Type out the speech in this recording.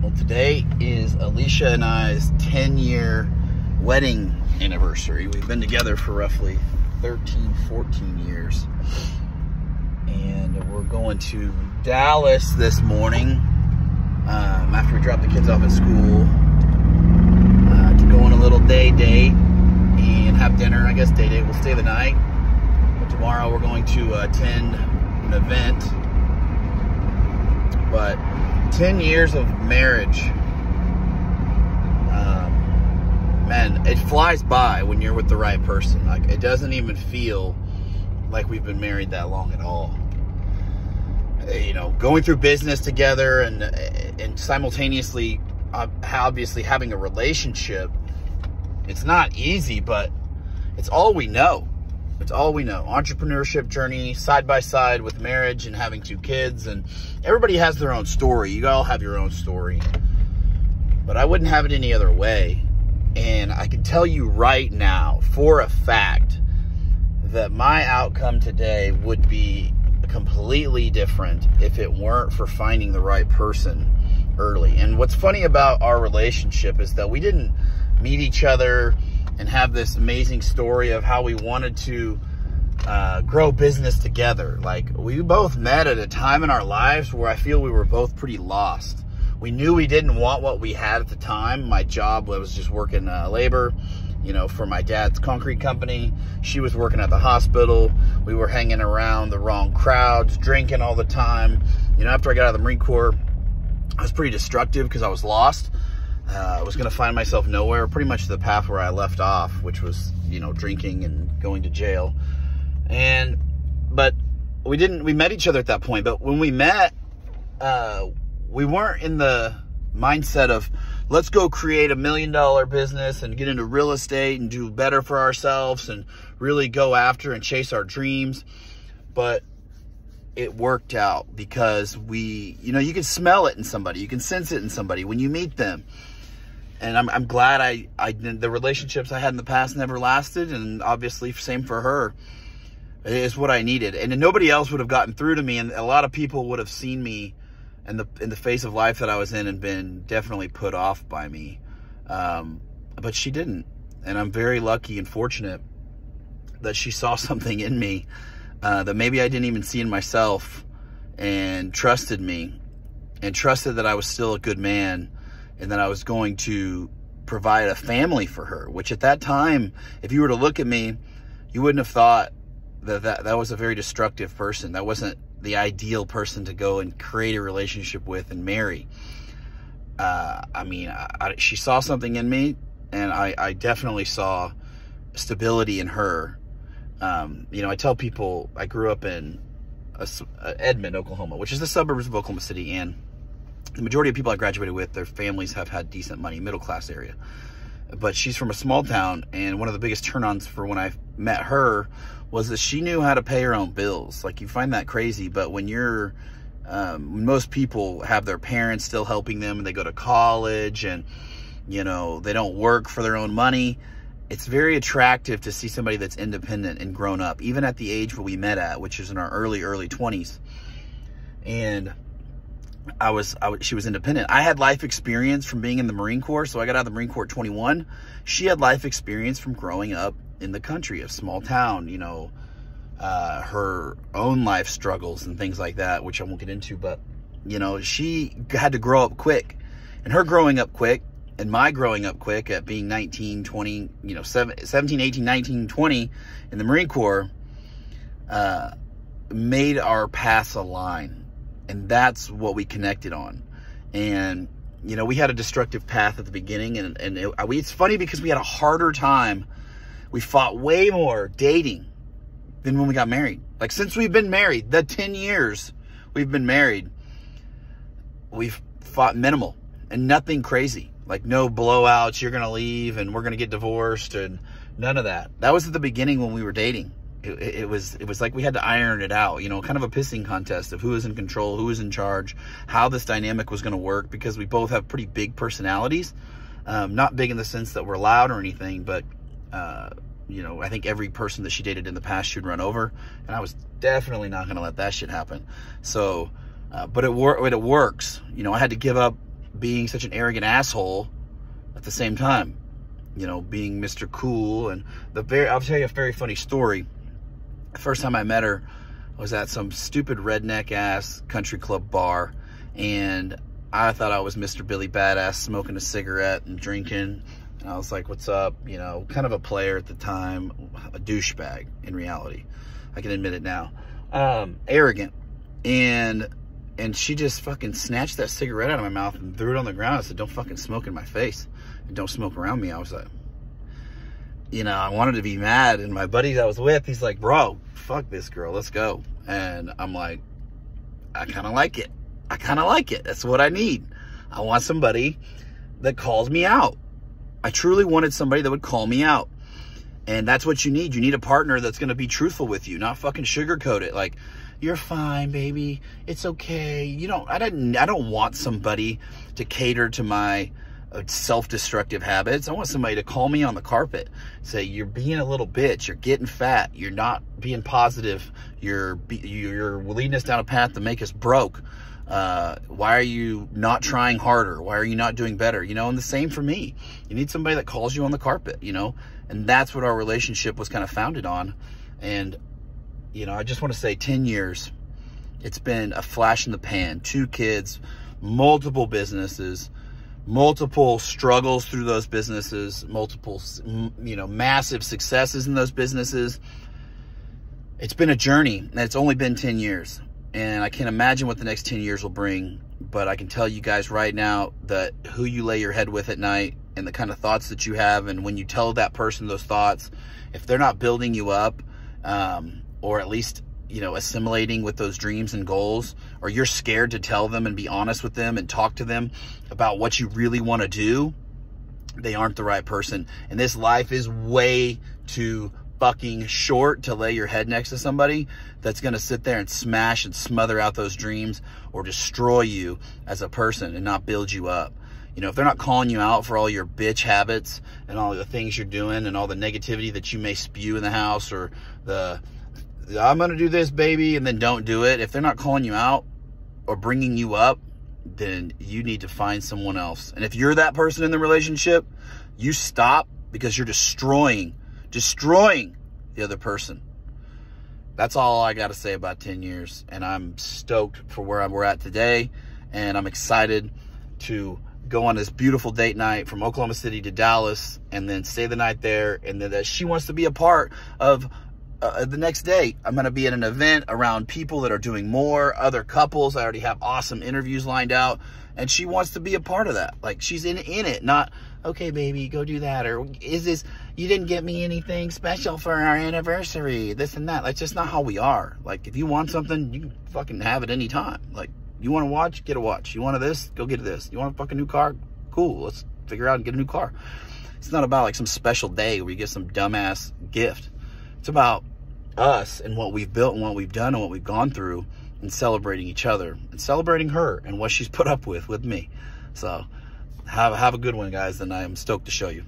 Well, today is Alicia and I's 10-year wedding anniversary. We've been together for roughly 13, 14 years. And we're going to Dallas this morning after we drop the kids off at school to go on a little day date and have dinner. I guess day date, we'll stay the night. But tomorrow we're going to attend an event. But 10 years of marriage, man, it flies by when you're with the right person. Like, it doesn't even feel like we've been married that long at all. You know, going through business together and simultaneously, obviously having a relationship, it's not easy, but it's all we know. It's all we know. Entrepreneurship journey, side by side with marriage and having 2 kids. And everybody has their own story. You all have your own story. But I wouldn't have it any other way. And I can tell you right now, for a fact, that my outcome today would be completely different if it weren't for finding the right person early. And what's funny about our relationship is that we didn't meet each other and have this amazing story of how we wanted to grow business together. Like, we both met at a time in our lives where I feel we were both pretty lost. We knew we didn't want what we had at the time. My job was just working labor, you know, for my dad's concrete company. She was working at the hospital. We were hanging around the wrong crowds, drinking all the time. You know, after I got out of the Marine Corps, I was pretty destructive because I was lost. I was going to find myself nowhere, pretty much the path where I left off, which was, you know, drinking and going to jail. But we met each other at that point. But when we met, we weren't in the mindset of, let's go create $1 million business and get into real estate and do better for ourselves and really go after and chase our dreams. But it worked out because you know, you can smell it in somebody. You can sense it in somebody when you meet them. And I'm glad the relationships I had in the past never lasted, and obviously same for her. It is what I needed, and nobody else would have gotten through to me, and a lot of people would have seen me in the phase of life that I was in and been definitely put off by me. But she didn't, and I'm very lucky and fortunate that she saw something in me that maybe I didn't even see in myself, and trusted me, and trusted that I was still a good man, and that I was going to provide a family for her, which at that time, if you were to look at me, you wouldn't have thought that was a very destructive person. That wasn't the ideal person to go and create a relationship with and marry. I mean, she saw something in me, and I definitely saw stability in her. You know, I tell people I grew up in Edmond, Oklahoma, which is the suburbs of Oklahoma City, and the majority of people I graduated with, their families have had decent money, middle class area. But she's from a small town, and one of the biggest turn-ons for when I met her was that she knew how to pay her own bills. Like, you find that crazy, but when you're, most people have their parents still helping them, and they go to college, and, you know, they don't work for their own money. It's very attractive to see somebody that's independent and grown up, even at the age where we met at, which is in our early 20s. And she was independent. I had life experience from being in the Marine Corps, so I got out of the Marine Corps at 21. She had life experience from growing up in the country, a small town, you know, her own life struggles and things like that, which I won't get into, but, you know, she had to grow up quick. And her growing up quick and my growing up quick at being 19, 20, you know, 17, 18, 19, 20 in the Marine Corps made our paths align. And that's what we connected on. And, you know, we had a destructive path at the beginning. And it's funny because we had a harder time. We fought way more dating than when we got married. Like, since we've been married, the 10 years we've been married, we've fought minimal and nothing crazy. Like, no blowouts, you're going to leave and we're going to get divorced, and none of that. That was at the beginning when we were dating. It was like we had to iron it out, you know, kind of a pissing contest of who was in control, who was in charge, how this dynamic was going to work, because we both have pretty big personalities. Not big in the sense that we're loud or anything, but, you know, I think every person that she dated in the past should run over, and I was definitely not going to let that shit happen. So, but it works. You know, I had to give up being such an arrogant asshole at the same time. You know, being Mr. Cool. And I'll tell you a very funny story. The first time I met her, I was at some stupid redneck ass country club bar, and I thought I was Mr. Billy Badass, smoking a cigarette and drinking. And I was like, what's up? You know, kind of a player at the time, a douchebag in reality. I can admit it now. Arrogant. And she just fucking snatched that cigarette out of my mouth and threw it on the ground. I said, don't fucking smoke in my face. And don't smoke around me. I was like, you know, I wanted to be mad. And my buddy I was with, he's like, bro, fuck this girl. Let's go. And I'm like, I kind of like it. I kind of like it. That's what I need. I want somebody that calls me out. I truly wanted somebody that would call me out. And that's what you need. You need a partner that's going to be truthful with you, not fucking sugarcoat it. Like, you're fine, baby. It's okay. I don't want somebody to cater to my self-destructive habits. I want somebody to call me on the carpet, say, you're being a little bitch, you're getting fat, you're not being positive, you're leading us down a path to make us broke. Why are you not trying harder? Why are you not doing better? You know, and the same for me. You need somebody that calls you on the carpet, you know, and that's what our relationship was kind of founded on. And, you know, I just want to say 10 years, it's been a flash in the pan, 2 kids, multiple businesses, multiple struggles through those businesses, multiple, you know, massive successes in those businesses. It's been a journey, and it's only been 10 years. And I can't imagine what the next 10 years will bring, but I can tell you guys right now that who you lay your head with at night and the kind of thoughts that you have, and when you tell that person those thoughts, if they're not building you up, or at least, you know, assimilating with those dreams and goals, or you're scared to tell them and be honest with them and talk to them about what you really want to do, they aren't the right person. And this life is way too fucking short to lay your head next to somebody that's going to sit there and smash and smother out those dreams or destroy you as a person and not build you up. You know, if they're not calling you out for all your bitch habits and all the things you're doing and all the negativity that you may spew in the house, or I'm going to do this, baby, and then don't do it. If they're not calling you out or bringing you up, then you need to find someone else. And if you're that person in the relationship, you stop, because you're destroying the other person. That's all I got to say about 10 years. And I'm stoked for where we're at today. And I'm excited to go on this beautiful date night from Oklahoma City to Dallas, and then stay the night there. And then that she wants to be a part of the next day. I'm going to be at an event around people that are doing more, other couples. I already have awesome interviews lined out, and she wants to be a part of that. Like, she's in it, not, okay, baby, go do that. Or is this, you didn't get me anything special for our anniversary, this and that. That's just not how we are. Like, if you want something, you can fucking have it anytime. Like, you want a watch, get a watch. You want this, go get this. You want a fucking new car? Cool, let's figure out and get a new car. It's not about like some special day where you get some dumbass gift. It's about us and what we've built and what we've done and what we've gone through, and celebrating each other and celebrating her and what she's put up with me. So have a good one, guys, and I am stoked to show you.